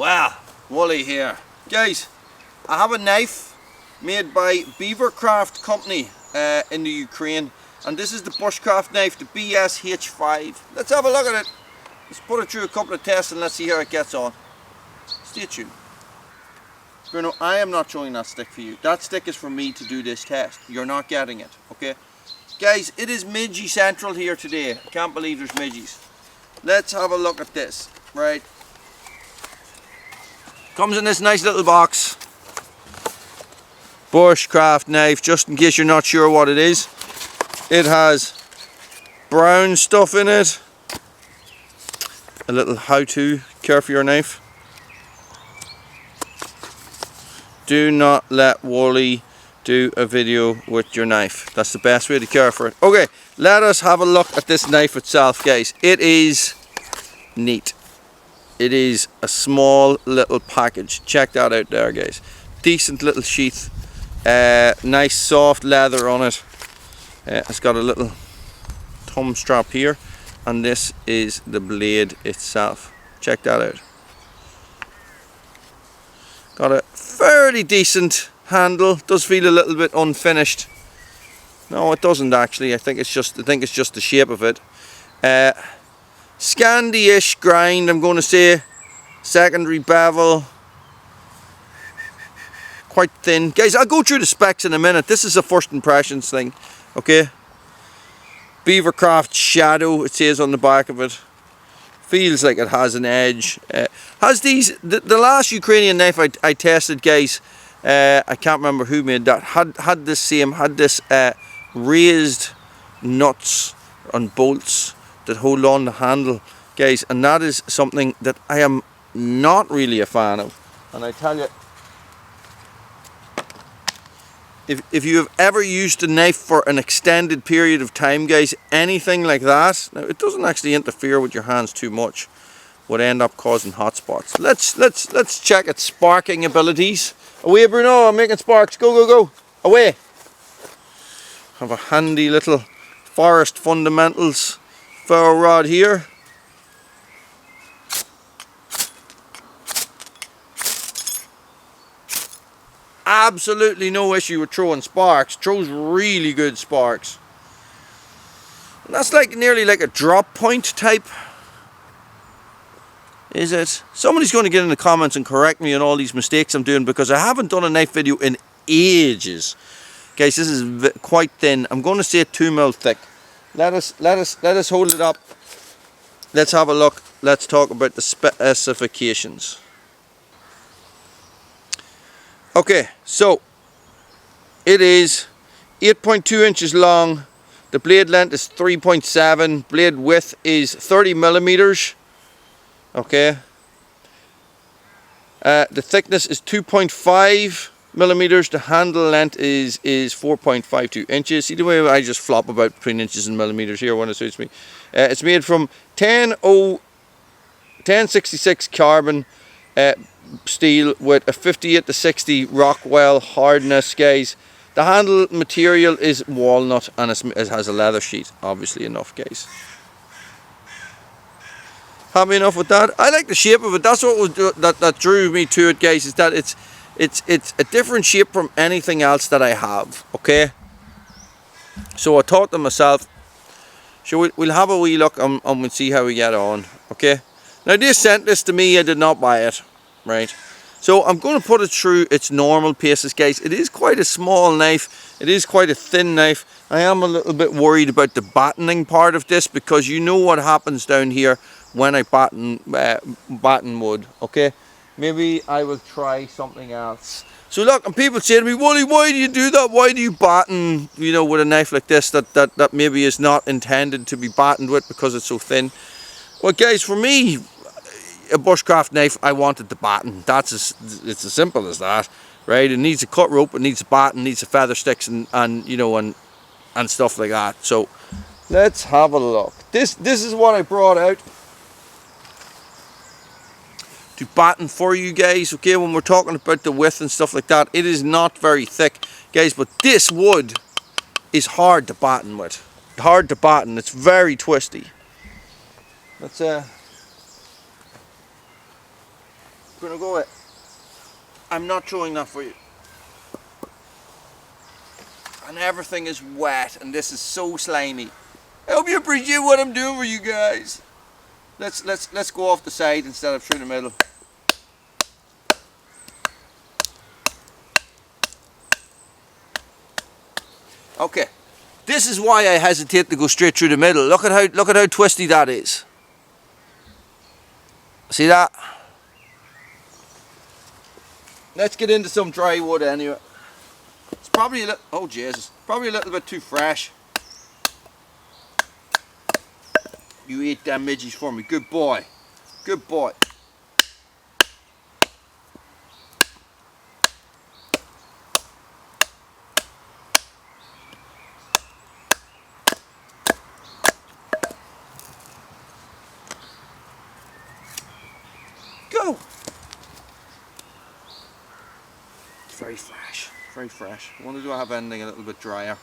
Well, Whelll here. Guys, I have a knife made by BeverCraft company in the Ukraine, and this is the Bushcraft knife, the BSH5. Let's have a look at it. Let's put it through a couple of tests and let's see how it gets on. Stay tuned. Bruno, I am not showing that stick for you. That stick is for me to do this test. You're not getting it, okay? Guys, it is Midgie Central here today. I can't believe there's midgies. Let's have a look at this, right? Comes in this nice little box. Bushcraft knife, just in case you're not sure what it is. It has brown stuff in it. A little how-to care for your knife. Do not let Whelll do a video with your knife. That's the best way to care for it. Okay, let us have a look at this knife itself, guys. It is neat. It is a small little package. Check that out there, guys. Decent little sheath. Nice soft leather on it. It's got a little thumb strap here, and this is the blade itself. Check that out. Got a fairly decent handle. Does feel a little bit unfinished. No, it doesn't actually. I think it's just the shape of it. Scandi-ish grind, I'm going to say. Secondary bevel. Quite thin. Guys, I'll go through the specs in a minute. This is a first impressions thing. Okay. BeverCraft Shadow, it says on the back of it. Feels like it has an edge. Has these, the last Ukrainian knife I tested, guys, I can't remember who made that, had this raised nuts and bolts that hold on the handle, guys, and that is something that I am not really a fan of. And I tell you, if you have ever used a knife for an extended period of time, guys, anything like that, now it doesn't actually interfere with your hands too much, would end up causing hot spots. Let's check its sparking abilities. Away, Bruno, I'm making sparks. Go, go, go. Away. Have a handy little Forest Fundamentals ferro rod here. Absolutely no issue with throwing sparks. Throws really good sparks. And that's like nearly like a drop point type. Is it? Somebody's going to get in the comments and correct me on all these mistakes I'm doing, because I haven't done a knife video in ages. Guys, this is quite thin. I'm going to say 2mm thick. Let us hold it up. Let's have a look. Let's talk about the specifications. Okay, so it is 8.2 inches long. The blade length is 3.7. Blade width is 30mm. Okay. The thickness is 2.5mm. The handle length is 4.52 inches. See the way I just flop about between inches and millimeters here when it suits me. It's made from 1066 carbon steel with a 58 to 60 Whelll hardness, guys. The handle material is walnut, and it has a leather sheath, obviously enough, guys. Happy enough with that? I like the shape of it. That's what was that drew me to it, guys, is that it's a different shape from anything else that I have. Okay, so I thought to myself, so we'll have a wee look and we'll see how we get on. Okay, now they sent this to me. I did not buy it. Right, so I'm going to put it through its normal paces, guys. It is quite a small knife. It is quite a thin knife. I am a little bit worried about the batoning part of this, because you know what happens down here when I batten wood. Okay, maybe I will try something else. So look, and people say to me, Whelll, why do you do that? Why do you batten, you know, with a knife like this that maybe is not intended to be battened with because it's so thin? Well, guys, for me, a bushcraft knife, I wanted the batten. It's as simple as that, right? It needs a cut rope, it needs a batten, it needs a feather sticks, and you know, and stuff like that. So let's have a look. This is what I brought out to batten for you guys. Okay, when we're talking about the width and stuff like that, it is not very thick, guys, but this wood is hard to batten with. Hard to batten. It's very twisty. Let's Bruno, go away. I'm not throwing that for you. And everything is wet, and this is so slimy. I hope you appreciate what I'm doing for you guys. Let's go off the side instead of through the middle. Okay, this is why I hesitate to go straight through the middle. Look at how twisty that is. See that? Let's get into some dry wood anyway. It's probably a little, oh Jesus, probably a little bit too fresh. You ate them midges for me, good boy, good boy. Go! It's very fresh, very fresh. I wonder do I have anything a little bit drier.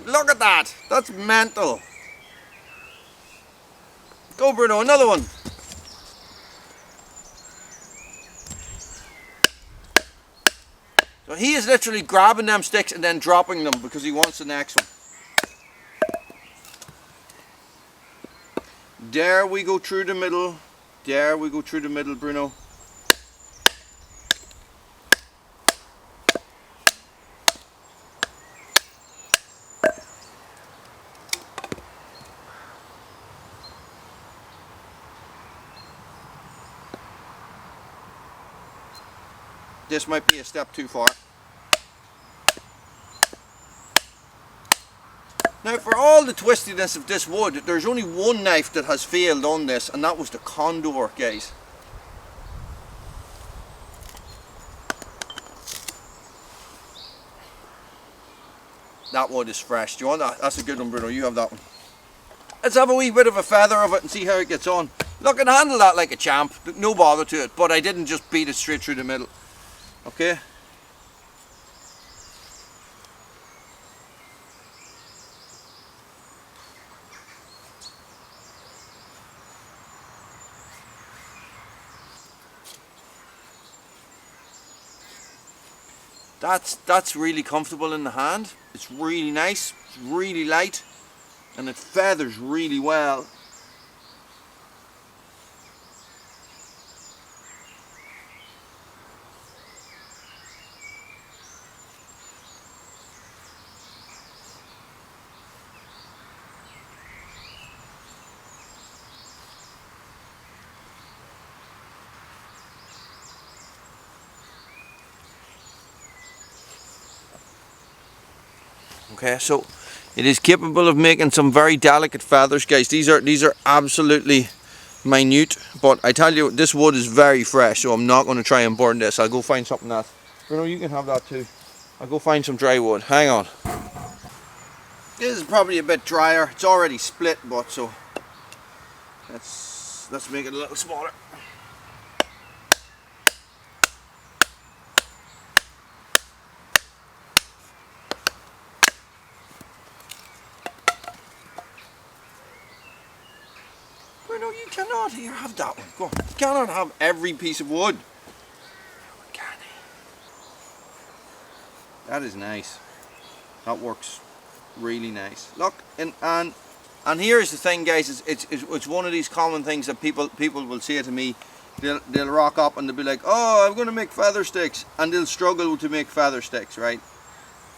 Look at that. That's mental. Go Bruno, another one. So he is literally grabbing them sticks and then dropping them because he wants the next one. There we go through the middle. There we go through the middle, Bruno. This might be a step too far. Now for all the twistiness of this wood, there's only one knife that has failed on this, and that was the Condor, guys. That wood is fresh. Do you want that? That's a good one, Bruno. You have that one. Let's have a wee bit of a feather of it and see how it gets on. Look, I can handle that like a champ. No bother to it, but I didn't just beat it straight through the middle. Okay. That's really comfortable in the hand. It's really nice, it's really light, and it feathers really well. Okay, so it is capable of making some very delicate feathers, guys. These are absolutely minute, but I tell you, this wood is very fresh, so I'm not going to try and burn this. I'll go find something else. Bruno, you can have that too. I'll go find some dry wood. Hang on. This is probably a bit drier. It's already split, but so let's make it a little smaller. No, you cannot. Here, have that one. Go on. You cannot have every piece of wood. Can he? That is nice. That works really nice. Look, and here's the thing, guys. It's one of these common things that people will say to me. They'll rock up and they'll be like, "Oh, I'm going to make feather sticks," and they'll struggle to make feather sticks, right?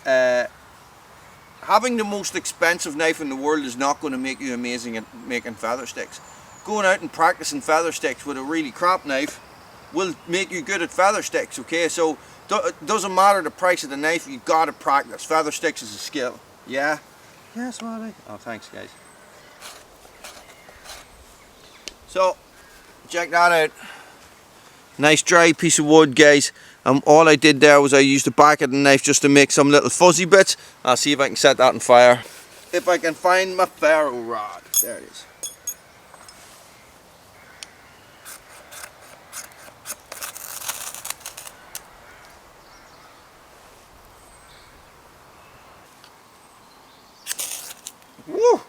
Having the most expensive knife in the world is not going to make you amazing at making feather sticks. Going out and practicing feather sticks with a really crap knife will make you good at feather sticks, okay? So it doesn't matter the price of the knife, you've got to practice. Feather sticks is a skill. Yeah? Yes, Wally. Oh, thanks, guys. So, check that out. Nice dry piece of wood, guys. All I did there was I used the back of the knife just to make some little fuzzy bits. I'll see if I can set that on fire. If I can find my ferro rod. There it is. Woo!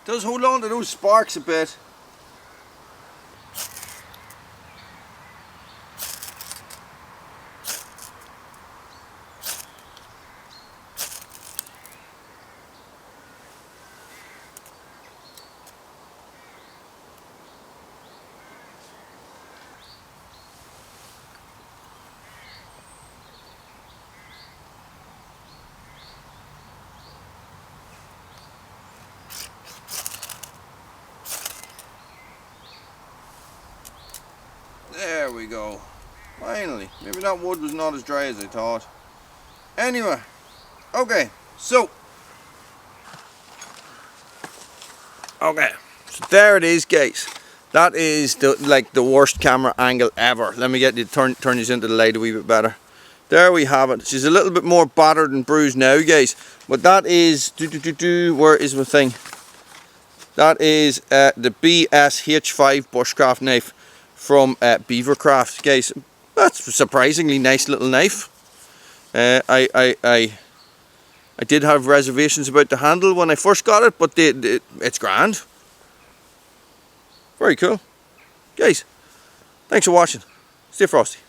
Does hold on to those sparks a bit. There we go. Finally. Maybe that wood was not as dry as I thought. Anyway. Okay. So there it is, guys. That is the worst camera angle ever. Let me get you turn this into the light a wee bit better. There we have it. She's a little bit more battered and bruised now, guys. But that is where is my thing? That is the BSH5 Bushcraft knife from BeverCraft, guys. That's a surprisingly nice little knife. I did have reservations about the handle when I first got it, but it's grand. Very cool. Guys, thanks for watching. Stay frosty.